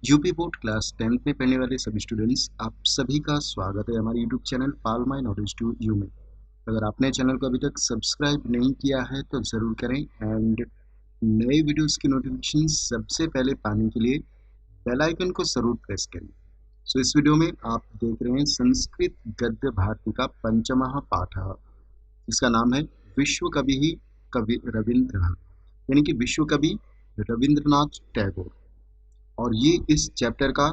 UP board class 10th में पढ़ने वाले सभी स्टूडेंट्स, आप सभी का स्वागत है हमारे YouTube channel pal my knowledge to you में। अगर आपने चैनल को अभी तक सब्सक्राइब नहीं किया है तो ज़रूर करें एंड नए वीडियोस की नोटिफिकेशन सबसे पहले पाने के लिए बेल आइकन को ज़रूर प्रेस करें। सो इस वीडियो में आप देख रहे हैं संस्कृत गद्य भारती का पंचमः पाठ, इसका नाम है विश्व कवि ही कवि रविंद्रनाथ, यानी कि विश्व कवि रविंद्रनाथ टैगोर। और ये इस चैप्टर का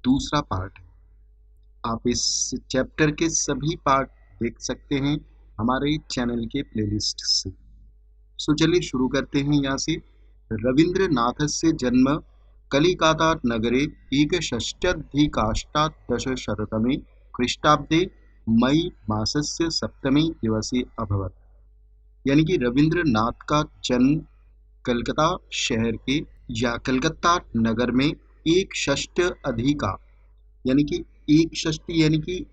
दूसरा पार्ट है। आप इस चैप्टर के सभी पार्ट देख सकते हैं हमारे चैनल के प्लेलिस्ट से। सो चलिए शुरू करते हैं यहाँ से। रविंद्रनाथस्य जन्म कलिकाता नगरे एकषष्ट्यधिकाष्टादशशततमे ख्रीष्टाब्दे मई मासस्य सप्तमे दिवसे अभवत्। यानी कि रविंद्रनाथ का जन्म कलकत्ता शहर के या कलकत्ता नगर में एक षष्ट अधिका यानी कि एक षष्टी यानी कि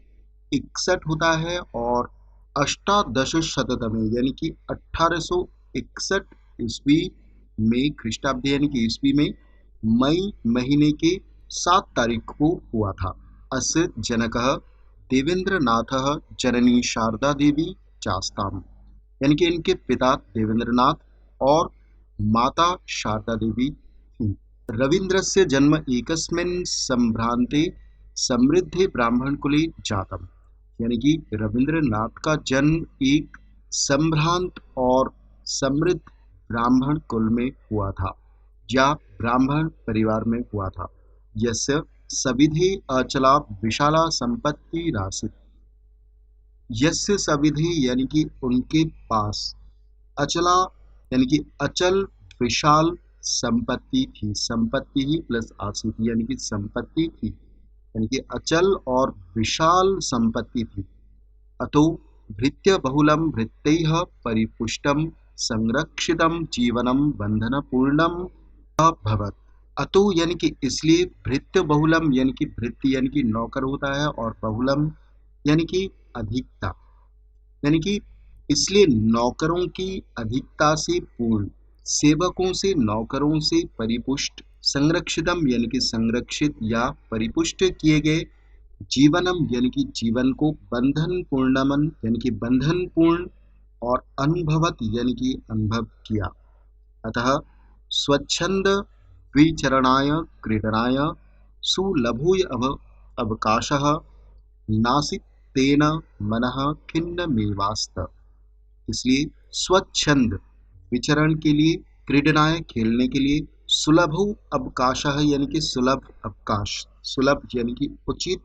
61 होता है, और अष्टादश शततमे यानी कि 1861 ईस्वी में ख्रीष्टाब्द यानी कि ईस्वी में मई महीने के 7 तारीख को हुआ था। अस्य जनकः देवेंद्रनाथः जननी शारदा देवी चास्ताम, यानी कि इनके पिता देवेंद्रनाथ और माता शारदा देवी थीं। रवीन्द्रस्य जन्म एकस्मिन् सम्भ्रान्ते समृद्धे ब्राह्मणकुले जातम्, यानी कि रविंद्रनाथ का जन्म एक संभ्रांत और समृद्ध ब्राह्मण कुल में हुआ था या ब्राह्मण परिवार में हुआ था। यस्य सविधि अचला विशाला संपत्ति राशित। यस्य सविधि यानी कि उनके पास, अचला यानी कि अचल विशाल संपत्ति थी। संपत्ति ही प्लस आसित यानी कि संपत्ति थी, यानी कि अचल और विशाल संपत्ति थी। अतो भृत्य बहुलम भृत्यैः परिपुष्टम संरक्षितम जीवनम बंधनपूर्णम अभवत्। अतो यानी कि इसलिए, भृत्य बहुलम यानी कि भृत्य यानी कि नौकर होता है, और बहुलम यानी कि अधिकता, यानी कि इसलिए नौकरों की अधिकता से पूर्ण, सेवकों से नौकरों से परिपुष्ट, संरक्षितम यानी कि संरक्षित या परिपुष्ट किए गए, जीवनम यानी कि जीवन को, बंधन पूर्णमन यानी कि बंधन पूर्ण, और अनुभवत यानी कि अनुभव किया। अतः स्वच्छंद विचरणाय क्रीडनाय सुलभोय अवकाशः नासीत् तेन मनः खिन्नमेवास्त। इसलिए स्वच्छंद विचरण के लिए, क्रीडनाय खेलने के लिए, सुलभ अवकाशः यानी कि सुलभ अवकाश, सुलभ यानी कि उचित,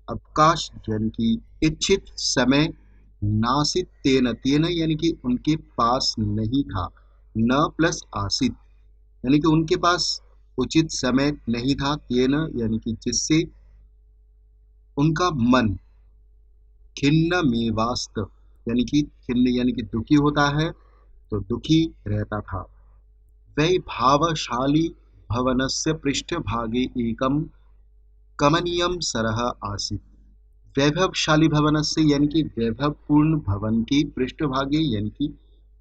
अवकाश यानी कि इच्छित समय, नासित तेन, तेन यानी कि उनके पास नहीं था, न प्लस आसित यानी कि उनके पास उचित समय नहीं था, तेन यानी कि जिससे उनका मन खिन्न मेवास्त यानी कि खिन्न यानी कि दुखी होता है, तो दुखी रहता था। वैभावशाली भवनस्य पृष्ठभागे एकम कमनीयम सरह आसीत्। वैभवशाली भवन से यानी कि वैभवपूर्ण भवन के पृष्ठभागे यानी कि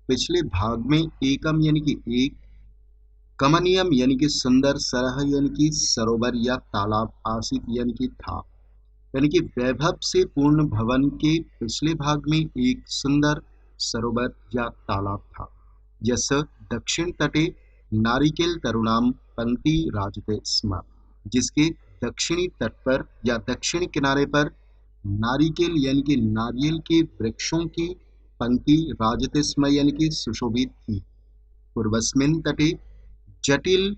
पिछले भाग में, एकम यानी कि एक, कमनीयम यानी कि सुंदर, सरह यानी कि सरोवर या तालाब, आसित यानी कि था, यानी कि वैभव से पूर्ण भवन के पिछले भाग में एक सुंदर सरोवर या तालाब था। यस दक्षिण तटे नारिकेल तरुणाम पंक्ति राजते स्म, जिसके दक्षिणी तट पर या दक्षिणी किनारे पर नारिकेल यानी कि नारियल के वृक्षों की पंक्ति राजते स्म यानी कि सुशोभित थी। पूर्वस्मिन् तटे जटिल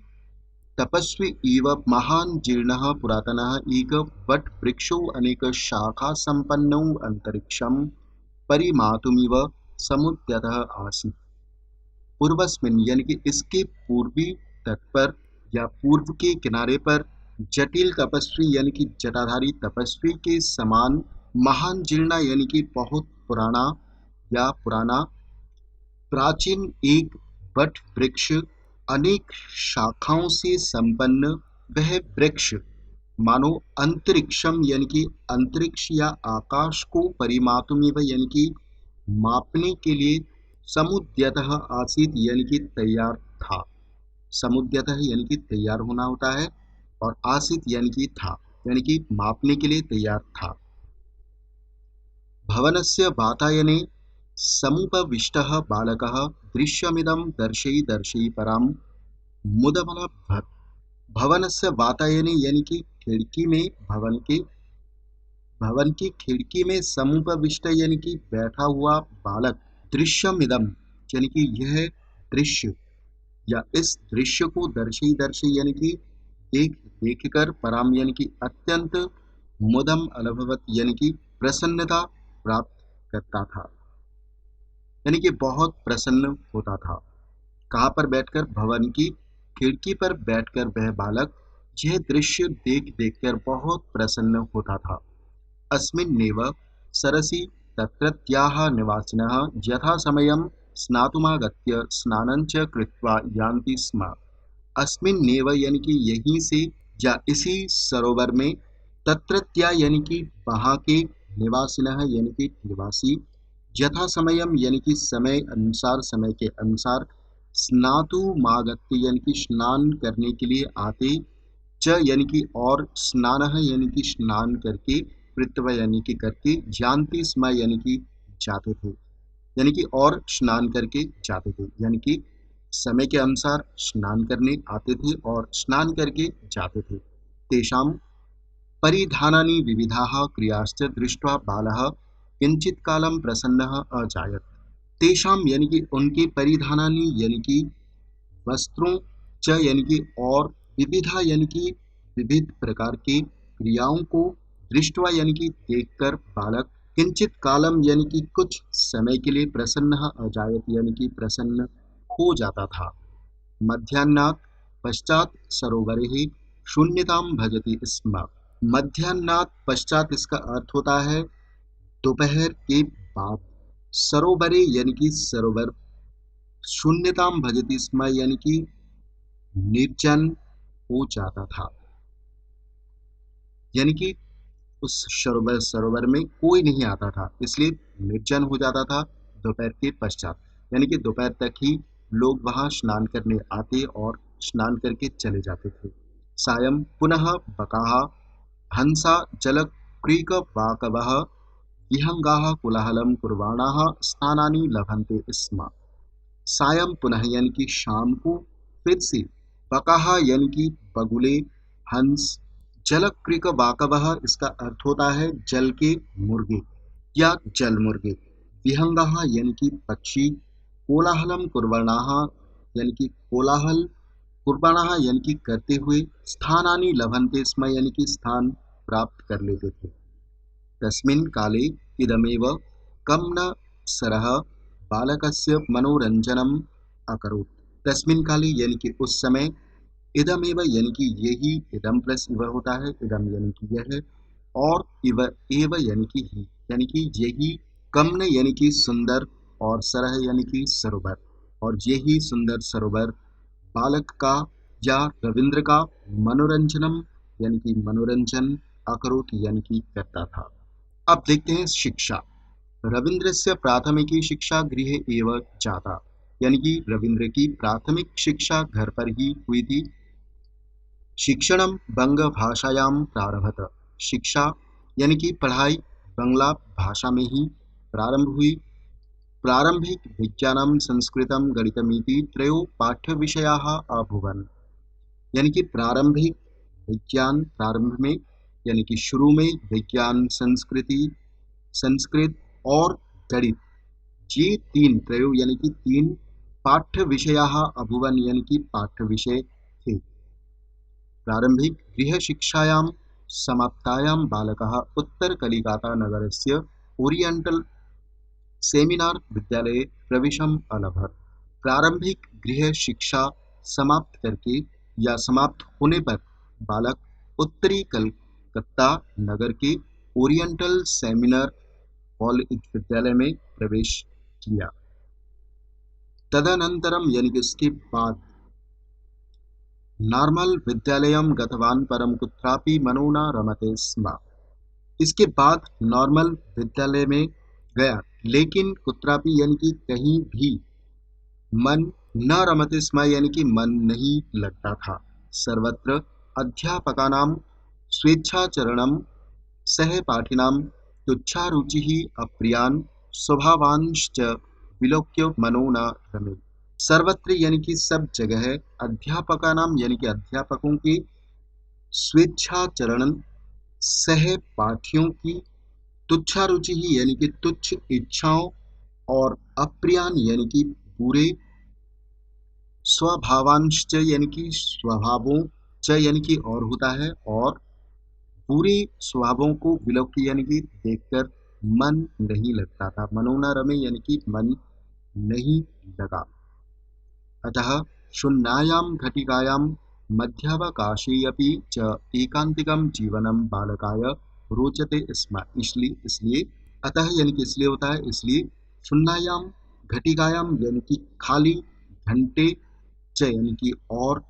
तपस्वी इव महान जीर्णः पुरातनः एक वट वृक्षो अनेक शाखा संपन्नौ अंतरिक्षं परिमातुमिव समुद्यतः आसीत्। पूर्वस्मिन् यानी कि इसके पूर्वी तट पर या पूर्व के किनारे पर, जटिल तपस्वी यानी कि जटाधारी तपस्वी के समान, महान जीर्णा यानी कि बहुत पुराना या पुराना, प्राचीन एक वट वृक्ष, अनेक शाखाओं से संपन्न वह वृक्ष, मानो अंतरिक्षम यानी कि अंतरिक्ष या आकाश को, परिमातुमेव यानी कि मापने के लिए, समुद्यतः आसीत यानी कि तैयार था। समुद्यतः यानी कि तैयार होना होता है, और आसीत यानी कि था, यानी कि मापने के लिए तैयार था। भवनस्य वातायने समुपविष्टः बालकः दृश्यमिदं दर्शयि दर्शयि परां मुदमलभत्। भवनस्य वातायने यानी कि खिड़की में, भवन की खिड़की में समुपविष्ट यानी कि बैठा हुआ बालक, दृश्यमिदं यानी कि यह दृश्य या इस दृश्य को, दर्शी दर्शी यानी कि देख देख कर, पराम यानी कि अत्यंत, मुदम अनुभवत यानी कि प्रसन्नता प्राप्त करता था, यानी कि बहुत प्रसन्न होता था। कहाँ पर बैठकर? भवन की खिड़की पर बैठकर वह बालक यह दृश्य देख देख कर बहुत प्रसन्न होता था। अस्मिन्नेव सरसि तत्रत्याः निवासिनः यथासमयं स्नातुमागत्य स्नानं च कृत्वा यान्ति स्म। अस्मिन्नेव यानी कि यहीं से, या इसी सरोवर में, तत्रत्या यानी कि वहाँ के, निवासिनः यानी कि निवासी, यथा समयम यानी कि समय अनुसार, समय के अनुसार, स्नातुमागत्य यानी कि स्नान करने के लिए आते, च यानी कि और, स्नानः यानी कि स्नान करके, कृत्वा यानी कि करके, जानती स्म यानी कि जाते थे, यानी कि और स्नान करके जाते थे, यानी कि समय के अनुसार स्नान करने आते थे और स्नान करके जाते थे। तेषां परिधानानि विविधाः क्रियाश्च दृष्ट्वा बालः किंचित कालं प्रसन्नः अजायत। तेषां यानी कि उनके, परिधानानि यानी कि वस्त्रों, च यानी कि और, विविधा यानी कि विविध प्रकार के, क्रियाओं को, दृष्टवा यानी कि देखकर, बालक किंचित कालम यानी कि कुछ समय के लिए, प्रसन्न अजायत यानी कि प्रसन्न हो जाता था। मध्याह्नात् पश्चात सरोवरे शून्यतां भजति स्म। मध्याह्नात् पश्चात इसका अर्थ होता है दोपहर के बाद, सरोवरे यानी कि सरोवर, शून्यताम भजति स्म यानी कि निर्जन हो जाता था, यानी कि उस सरोवर में कोई नहीं आता था, इसलिए निर्जन हो जाता था दोपहर के पश्चात, यानी कि दोपहर तक ही लोग वहां स्नान करने आते और स्नान करके चले जाते थे। सायं पुनः बकाः हंसा जलक्रीकवाकवः विहंगाः कोलाहलं कुर्वाणाः स्थानानि लभन्ते स्म। सायं पुनः यानी कि शाम को, फिर से, बकाहा यानी कि बगुले, हंस, जलक्रिक वाकवह इसका अर्थ होता है जल के मुर्गे या जल मुर्गे, विहंगाहा यानी कि पक्षी, कोलाहलम कुर्वणाः यानी कि कोलाहल, कुर्बाणाः यानी कि करते हुए, स्थानानि लभन्ते स्म यानी कि स्थान प्राप्त कर लेते थे। तस्मिन् काले इदमेव कमनसरः बालकस्य मनोरंजनम अकरोत्। तस्मिन् काले यानी कि उस समय, इदमेव यानी कि यही, इदम प्लस इव होता है, इदम यानी कि यह, और इव एव यानी कि ही, यानी कि यही, कमन यानी कि सुंदर, और सरह यानी कि सरोवर, और यही सुंदर सरोवर बालक का या रविंद्र का मनोरंजनम यानी कि मनोरंजन, अकरोत यानी कि करता था। अब देखते हैं शिक्षा। रविन्द्रस्य प्राथमिकी शिक्षा गृहे एव जाता, यानी कि रविंद्र की प्राथमिक शिक्षा घर पर ही हुई थी। शिक्षणम बंग भाषायां प्रारभत। शिक्षा यानी कि पढ़ाई बंगला भाषा में ही प्रारंभ हुई। प्रारंभिक विज्ञानम संस्कृतम गणितमिति त्रयो पाठ्य विषयाः अभूवन्। यानी कि प्रारंभिक विज्ञान, प्रारंभ में यानी कि शुरू में, विज्ञान, संस्कृत और गणित, ये तीन त्रयो यानी कि तीन पाठ्य विषयाः अभूवन् यानी कि पाठ्य विषय थे। प्रारंभिक गृह शिक्षायां समाप्तायां बालकः उत्तर कलिकाता नगरस्य ओरिएंटल सेमिनार विद्यालये प्रवेशम् अलभत। प्रारंभिक गृह शिक्षा समाप्त करके या समाप्त होने पर बालक उत्तरी कलकत्ता नगर के ओरिएंटल सेमिनार कॉलेज विद्यालय में प्रवेश किया। तदनंतरम यानी कि उसके बाद नॉर्मल विद्यालयम गतवान परम कुत्रापि मनो न रमते स्म। इसके बाद नॉर्मल विद्यालय में गया, लेकिन कुत्रापि यानी कि कहीं भी, मन न रमते स्म यानी कि मन नहीं लगता था, सर्वत्र अध्यापकानां स्वेच्छाचरणं सहपाठिनां तुच्छारुचिः अप्रियान् स्वभावांश्च विलोक्य मनो न रमे। सर्वत्र यानी कि सब जगह अध्यापकानाम यानी कि अध्यापकों की स्वेच्छाचरण सहपाठियों की तुच्छारुचि ही यानी कि तुच्छ इच्छाओं और अप्रियान यानी कि बुरे स्वभावांश यानी कि स्वभावों च यानी कि और होता है और बुरे स्वभावों को विलोक यानी कि देखकर मन नहीं लगता था। मनोना रमे यानी कि मन नहीं लगा। अतः शून्यायां घटिकायां मध्यावकाशेऽपि च एकांतिकं जीवनं बालकाय रोचते स्म। इसलिए अतः यानी कि इसलिए होता है, इसलिए शून्यायां घटिकायां यानी कि खाली घंटे च यानी कि और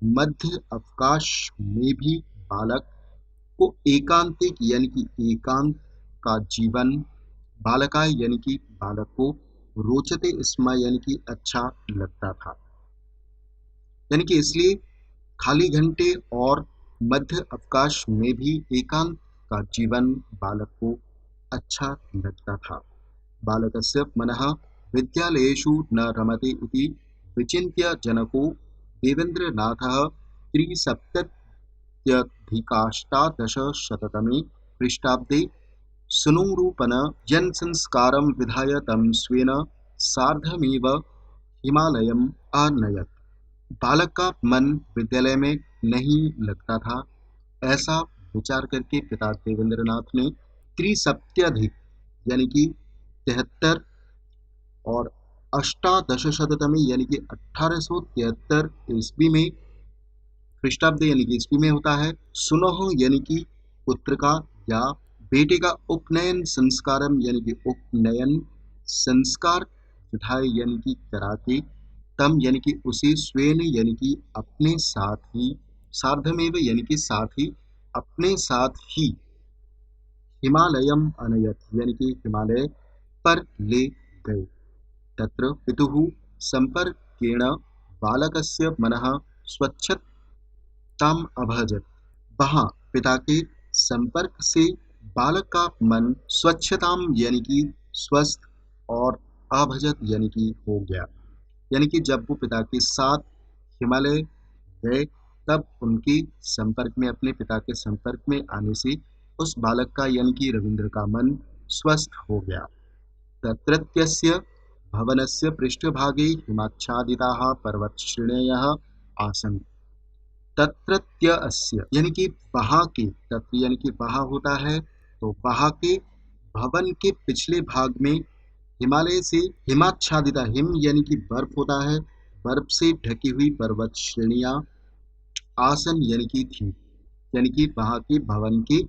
मध्य अवकाश में भी बालक को एकांतिक यानी कि एकांत का जीवन बालकाय यानी कि बालक को रोचते स्म यानी कि अच्छा लगता था। यानी कि इसलिए खाली घंटे और मध्य अवकाश में भी एकांत का जीवन बालक को अच्छा लगता था। बालकस्य मनः विद्यालयेषु न रमते इति विचिन्त्य जनको देवेन्द्रनाथः त्रिसप्तत्यधिकाष्टादशशततमे ख्रीष्टाब्दे सुनुरूपनयनसंस्कारं विधाय तं स्वेन सार्धमेव हिमालयम् अनयत्। बालक का मन विद्यालय में नहीं लगता था। ऐसा विचार करके पिता देवेंद्रनाथ ने त्रिसप्त्यधिक यानी कि 73 और अष्टादशशततमे यानी कि 1873 ईस्वी में ख्रीष्टाब्द यानी कि ईस्वी में होता है सुनोह यानी कि पुत्र का या बेटे का उपनयन संस्कारम यानी कि उपनयन संस्कार विधाय यानी कि करा के तम यानी कि उसे स्वयं यानी कि अपने साथ ही सार्धमेव यानी कि साथ ही अपने साथ ही हिमालयम अनयत यानी कि हिमालय पर ले गए। तत्र पितुः संपर्केण बालकस्य मनः स्वच्छताम अभजत। वहाँ पिता के संपर्क से बालक का मन स्वच्छताम यानी कि स्वस्थ और अभजत यानी कि हो गया। यानी कि जब वो पिता के साथ हिमालय गए तब उनके संपर्क में अपने पिता के संपर्क में आने से उस बालक का यानी कि रविंद्र का मन स्वस्थ हो गया। तत्रत्यस्य भवनस्य पृष्ठभागे हिमाच्छादिताः पर्वतश्रेणयः आसन्। तत्रत्यस्य यानी कि वहाँ के तत्र यानी कि वहाँ होता है तो वहाँ के भवन के पिछले भाग में हिमालय से हिमाच्छादिता हिम यानी कि बर्फ होता है, बर्फ से ढकी हुई पर्वत श्रेणियां आसन यानी कि थी। यानी कि वहां के भवन के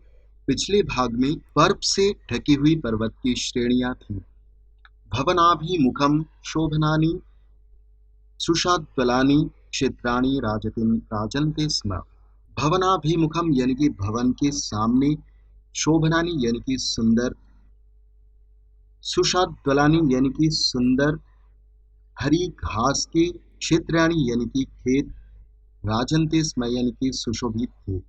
पिछले भाग में बर्फ से ढकी हुई पर्वत की श्रेणियां थी। भवनाभिमुखम शोभनानि सुषाद्वलानि क्षेत्राणि राजन्ते स्म। भवनाभिमुखम यानी कि भवन के सामने शोभनानि यानी कि सुंदर सुषाद्वलानि यानी कि सुंदर हरी घास के क्षेत्राणि यानी कि खेत राजन्ते स्म यानी कि सुशोभित थे।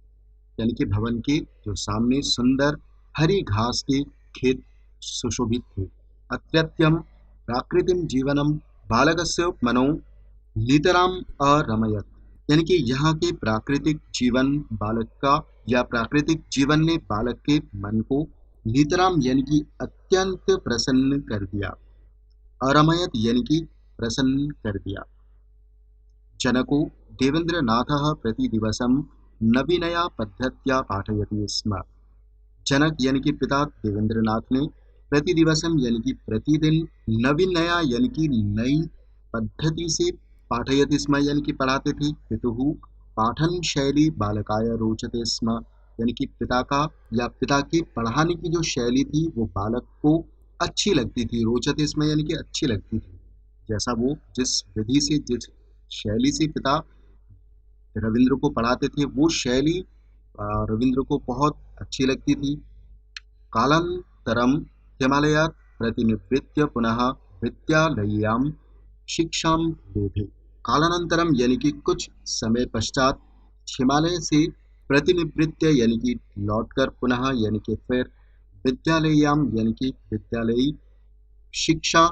यानी कि भवन के जो सामने सुंदर हरी घास के खेत सुशोभित थे। अत्यत्यम प्राकृतिक जीवनम बालकस्य मनो नितराम अरमयत। यानी कि यहाँ के प्राकृतिक जीवन बालक का या प्राकृतिक जीवन ने बालक के मन को नितराम यानी कि अत्यंत प्रसन्न कर दिया। अरमयत यानी कि प्रसन्न कर दिया। जनको देवेन्द्रनाथः प्रतिदिवसं नवीनया पद्धत्या पाठयति स्म। जनक यानी कि पिता देवेंद्रनाथ ने प्रतिदिवसम यानी कि प्रतिदिन नवीनया यानी कि नई पद्धति से पाठयति स्म यानी कि पढ़ाते थे। पितुः पाठन शैली बालकाय रोचते स्म। यानी कि पिता का या पिता की पढ़ाने की जो शैली थी वो बालक को अच्छी लगती थी। रोचते स्म यानी कि अच्छी लगती थी। जैसा वो जिस विधि से जिस शैली से पिता रविंद्र को पढ़ाते थे वो शैली रविंद्र को बहुत अच्छी लगती थी। कालांतरम हिमालयात् प्रतिनिवृत्य पुनः विद्यालय्यां शिक्षां लेभे। कालानंतरम यानी कि कुछ समय पश्चात हिमालय से प्रतिनिवृत्य यानी कि लौटकर पुनः यानी कि फिर विद्यालयाम यानी कि विद्यालयी शिक्षा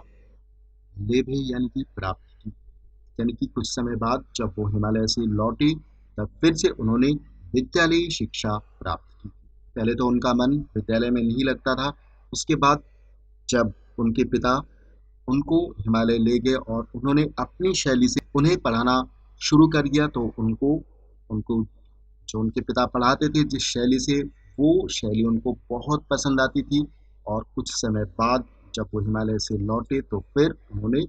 लेभे यानी कि प्राप्त की। यानी कि कुछ समय बाद जब वो हिमालय से लौटे तब फिर से उन्होंने विद्यालयी शिक्षा प्राप्त की। पहले तो उनका मन विद्यालय में नहीं लगता था। उसके बाद जब उनके पिता उनको हिमालय ले गए और उन्होंने अपनी शैली से उन्हें पढ़ाना शुरू कर दिया, तो उनको उनको जो उनके पिता पढ़ाते थे जिस शैली से, वो शैली उनको बहुत पसंद आती थी। और कुछ समय बाद जब वो हिमालय से लौटे तो फिर उन्होंने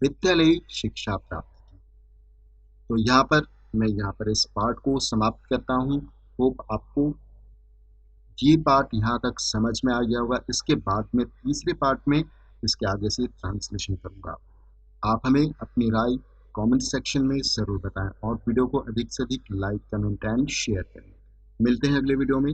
विद्यालयी शिक्षा प्राप्त की। तो यहाँ पर इस पार्ट को समाप्त करता हूँ। होप आपको ये पार्ट यहाँ तक समझ में आ गया होगा। इसके बाद में तीसरे पार्ट में इसके आगे से ट्रांसलेशन करूँगा। आप हमें अपनी राय कमेंट सेक्शन में ज़रूर बताएं और वीडियो को अधिक से अधिक लाइक, कमेंट एंड शेयर करें। मिलते हैं अगले वीडियो में।